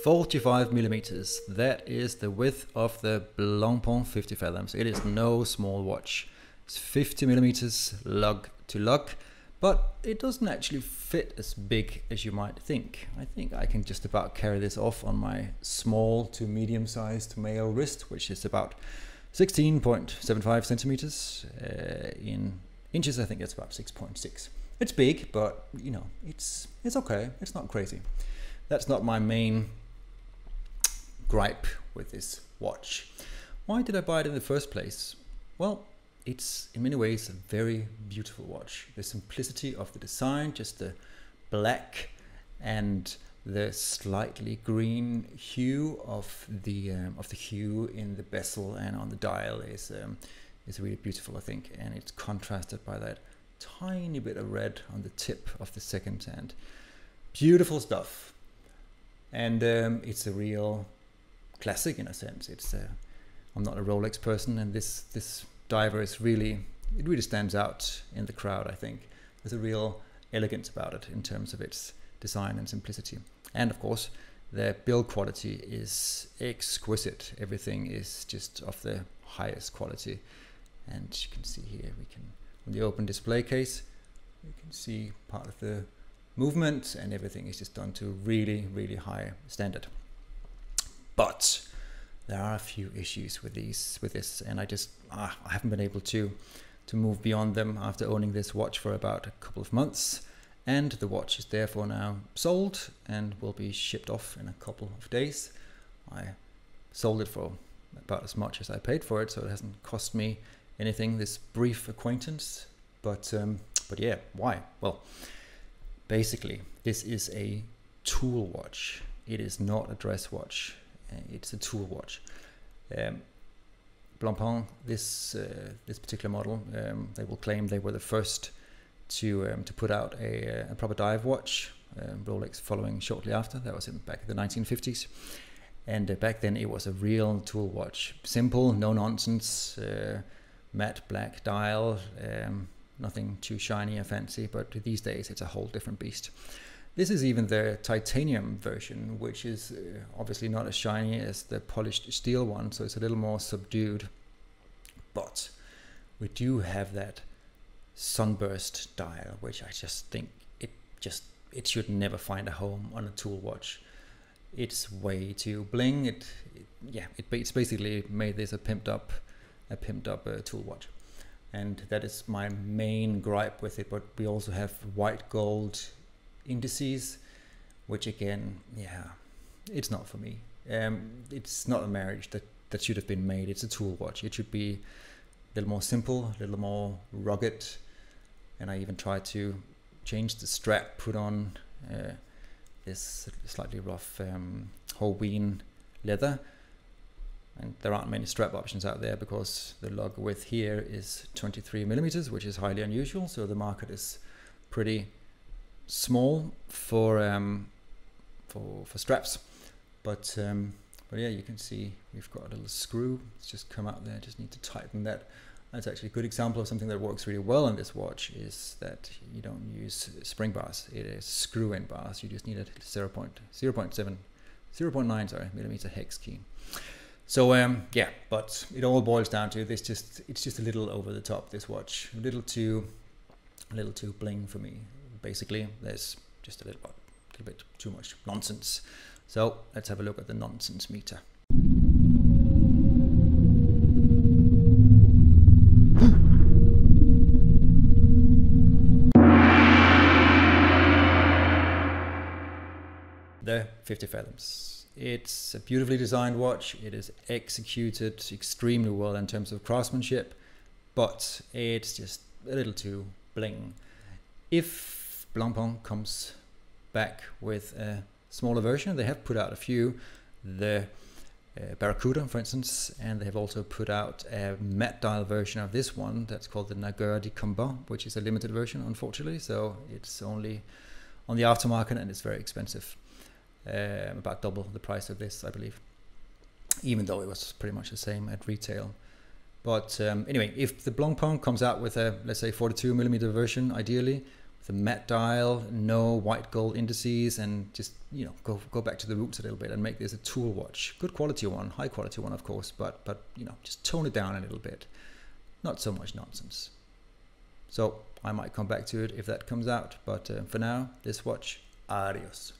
45 millimeters. That is the width of the Blancpain 50 Fathoms. It is no small watch. It's 50 millimeters lug to lug, but it doesn't actually fit as big as you might think. I think I can just about carry this off on my small to medium-sized male wrist, which is about 16.75 centimeters. In inches, I think it's about 6.6. It's big, but you know, it's okay. It's not crazy. That's not my main gripe with this watch. Why did I buy it in the first place? Well, it's in many ways a very beautiful watch. The simplicity of the design, just the black and the slightly green hue of the hue in the bezel and on the dial is really beautiful, I think, and it's contrasted by that tiny bit of red on the tip of the second hand. Beautiful stuff, and it's a real classic in a sense. I'm not a Rolex person, and this diver is really stands out in the crowd. I think there's a real elegance about it in terms of its design and simplicity, and of course the build quality is exquisite. Everything is just of the highest quality, and you can see here, we can, on the open display case, you can see part of the movement, and everything is just done to really high standard. But there are a few issues with this, and I haven't been able to move beyond them after owning this watch for about a couple of months, and the watch is therefore now sold and will be shipped off in a couple of days. I sold it for about as much as I paid for it, so it hasn't cost me anything, this brief acquaintance. But yeah, why? Well, basically this is a tool watch. It is not a dress watch. It's a tool watch. Blancpain, this particular model, they will claim they were the first to put out a proper dive watch. Rolex following shortly after. That was back in the 1950s, and back then it was a real tool watch. Simple, no nonsense, matte black dial, nothing too shiny or fancy. But these days it's a whole different beast. This is even the titanium version, which is obviously not as shiny as the polished steel one, so it's a little more subdued. But we do have that sunburst dial, which I just think it should never find a home on a tool watch. It's way too bling. It's basically made this a pimped up tool watch, and that is my main gripe with it. But we also have white gold indices, which again, yeah, it's not for me. It's not a marriage that should have been made. It's a tool watch. It should be a little more simple, a little more rugged. And I even tried to change the strap, put on this slightly rough Halloween leather, and there aren't many strap options out there because the lug width here is 23 millimeters, which is highly unusual. So the market is pretty small for straps, but yeah, you can see we've got a little screw. It's just come out there. Just need to tighten that. That's actually a good example of something that works really well on this watch, is that you don't use spring bars. It is screw-in bars. You just need a 0.9 millimeter hex key. So yeah, but it all boils down to this. It's just a little over the top, this watch, a little too bling for me. Basically, there's just a little bit too much nonsense. So let's have a look at the nonsense meter. The 50 Fathoms. It's a beautifully designed watch. It is executed extremely well in terms of craftsmanship, but it's just a little too bling. If Blancpain comes back with a smaller version, they have put out a few, the Barracuda for instance, and they have also put out a matte dial version of this one that's called the Naguère de Combat, which is a limited version, unfortunately, so it's only on the aftermarket and it's very expensive. About double the price of this, I believe, even though it was pretty much the same at retail. But anyway, if the Blancpain comes out with a, let's say, 42 millimeter version, ideally, the matte dial, no white gold indices, and just, you know, go back to the roots a little bit and make this a tool watch. Good quality one, high quality one, of course, but you know, just tone it down a little bit. Not so much nonsense. So I might come back to it if that comes out, but for now, this watch, adios.